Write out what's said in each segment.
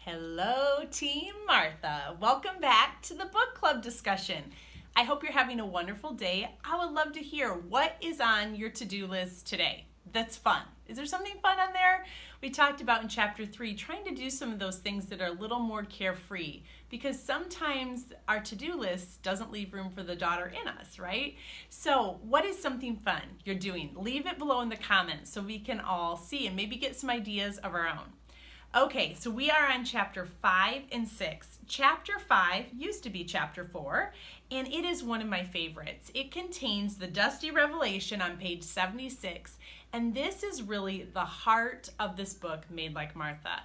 Hello, Team Martha. Welcome back to the book club discussion. I hope you're having a wonderful day. I would love to hear what is on your to-do list today. That's fun. Is there something fun on there? We talked about in chapter 3, trying to do some of those things that are a little more carefree, because sometimes our to-do list doesn't leave room for the daughter in us, right? So what is something fun you're doing? Leave it below in the comments so we can all see and maybe get some ideas of our own. Okay, so we are on chapter 5 and 6. Chapter 5 used to be chapter 4, and it is one of my favorites. It contains the dusty revelation on page 76, and this is really the heart of this book, Made Like Martha.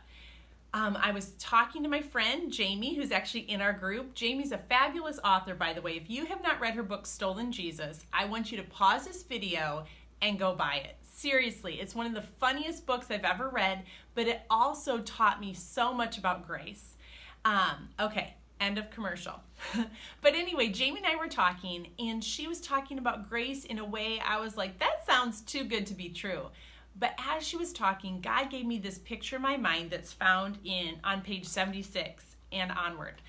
I was talking to my friend, Jami, who's actually in our group. Jami's a fabulous author, by the way. If you have not read her book, Stolen Jesus, I want you to pause this video and go buy it. Seriously, it's one of the funniest books I've ever read, but it also taught me so much about grace. Okay, end of commercial. But anyway, Jami and I were talking, and she was talking about grace in a way I was like, that sounds too good to be true. But as she was talking, God gave me this picture in my mind that's found on page 76 and onward.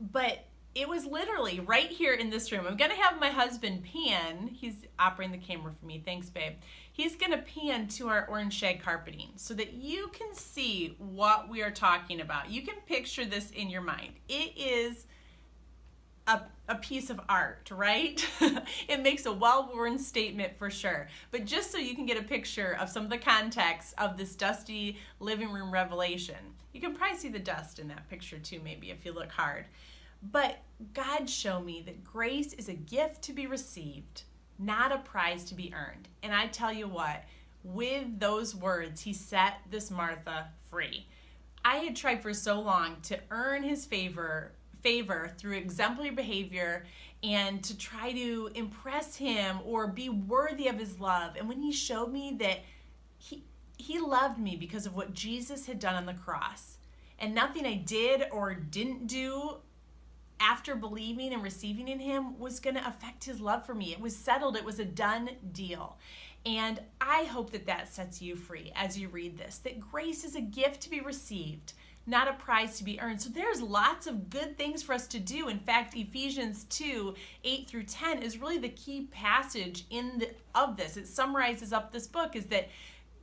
But it was literally right here in this room. I'm going to have my husband pan. He's operating the camera for me. Thanks, babe. He's going to pan to our orange shag carpeting so that you can see what we are talking about. You can picture this in your mind. It is a piece of art, right? It makes a well-worn statement for sure. But just so you can get a picture of some of the context of this dusty living room revelation. You can probably see the dust in that picture too, maybe, if you look hard. But God showed me that grace is a gift to be received, not a prize to be earned. And I tell you what, with those words, he set this Martha free. I had tried for so long to earn his favor through exemplary behavior and to try to impress him or be worthy of his love. And when he showed me that he loved me because of what Jesus had done on the cross, and nothing I did or didn't do after believing and receiving in him was going to affect his love for me. It was settled. It was a done deal. And I hope that that sets you free as you read this, that grace is a gift to be received, not a prize to be earned. So there's lots of good things for us to do. In fact, Ephesians 2, 8 through 10 is really the key passage of this. It summarizes up this book, is that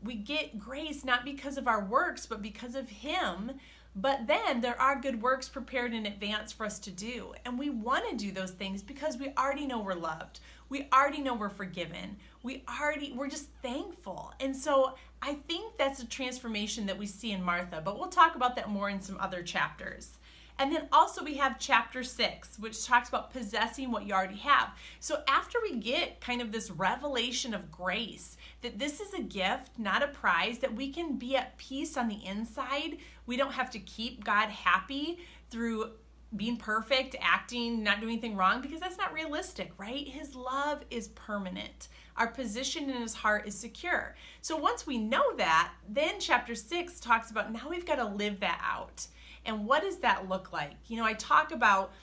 we get grace not because of our works, but because of him. But then there are good works prepared in advance for us to do. And we want to do those things because we already know we're loved. We already know we're forgiven. We're just thankful. And so I think that's a transformation that we see in Martha, but we'll talk about that more in some other chapters. And then also we have chapter 6, which talks about possessing what you already have. So after we get kind of this revelation of grace, that this is a gift, not a prize, that we can be at peace on the inside. We don't have to keep God happy through being perfect, acting, not doing anything wrong, because that's not realistic, right? His love is permanent. Our position in his heart is secure. So once we know that, then chapter 6 talks about now we've got to live that out. And what does that look like? You know, I talk about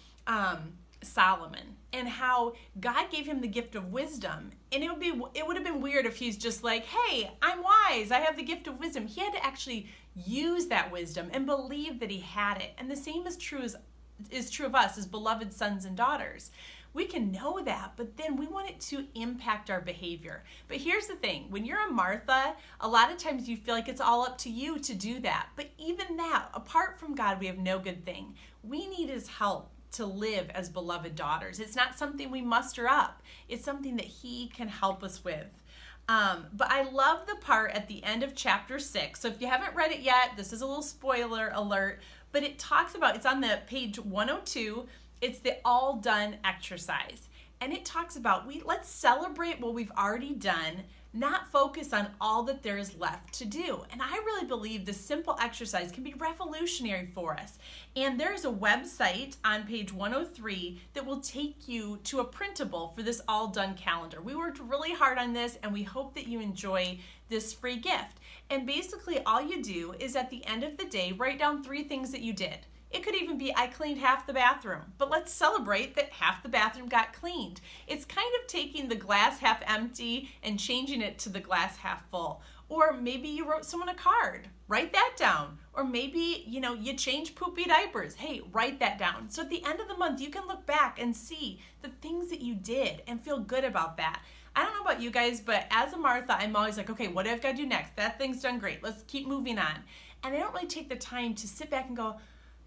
Solomon and how God gave him the gift of wisdom. And it would have been weird if he's just like, hey, I'm wise, I have the gift of wisdom. He had to actually use that wisdom and believe that he had it. And the same is true of us as beloved sons and daughters. We can know that, but then we want it to impact our behavior. But here's the thing, when you're a Martha, a lot of times you feel like it's all up to you to do that. But even that, apart from God, we have no good thing. We need his help to live as beloved daughters. It's not something we muster up. It's something that he can help us with. But I love the part at the end of chapter 6. So if you haven't read it yet, this is a little spoiler alert, but it talks about, it's on the page 102, it's the all done exercise. And it talks about, let's celebrate what we've already done, not focus on all that there is left to do. And I really believe this simple exercise can be revolutionary for us. And there's a website on page 103 that will take you to a printable for this all done calendar. We worked really hard on this, and we hope that you enjoy this free gift. And basically all you do is at the end of the day, write down 3 things that you did. It could even be, I cleaned half the bathroom, but let's celebrate that half the bathroom got cleaned. It's kind of taking the glass half empty and changing it to the glass half full. Or maybe you wrote someone a card Write that down. Or maybe, you change poopy diapers. Hey, write that down. So at the end of the month, you can look back and see the things that you did and feel good about that. I don't know about you guys, but as a Martha, I'm always like, okay, what do I've got to do next? That thing's done great. Let's keep moving on. And I don't really take the time to sit back and go,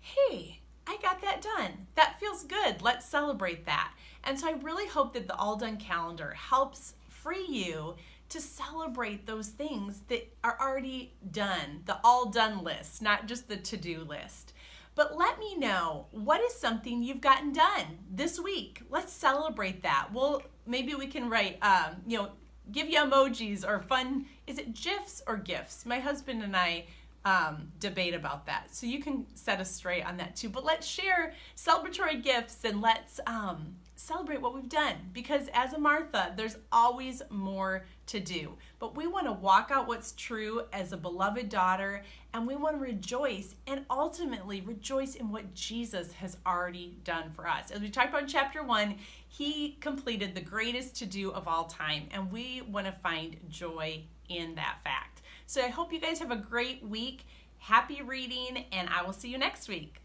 hey, I got that done. That feels good. Let's celebrate that. And so I really hope that the All Done calendar helps free you to celebrate those things that are already done, the all done list, not just the to-do list. But let me know, what is something you've gotten done this week? Let's celebrate that. Well, maybe we can write, give you emojis or fun, is it GIFs or GIFs? My husband and I debate about that. So you can set us straight on that too. But let's share celebratory gifts and let's celebrate what we've done. Because as a Martha, there's always more to do. But we want to walk out what's true as a beloved daughter, and we want to rejoice and ultimately rejoice in what Jesus has already done for us. As we talked about in chapter 1, he completed the greatest to-do of all time, and we want to find joy in that fact. So I hope you guys have a great week. Happy reading, and I will see you next week.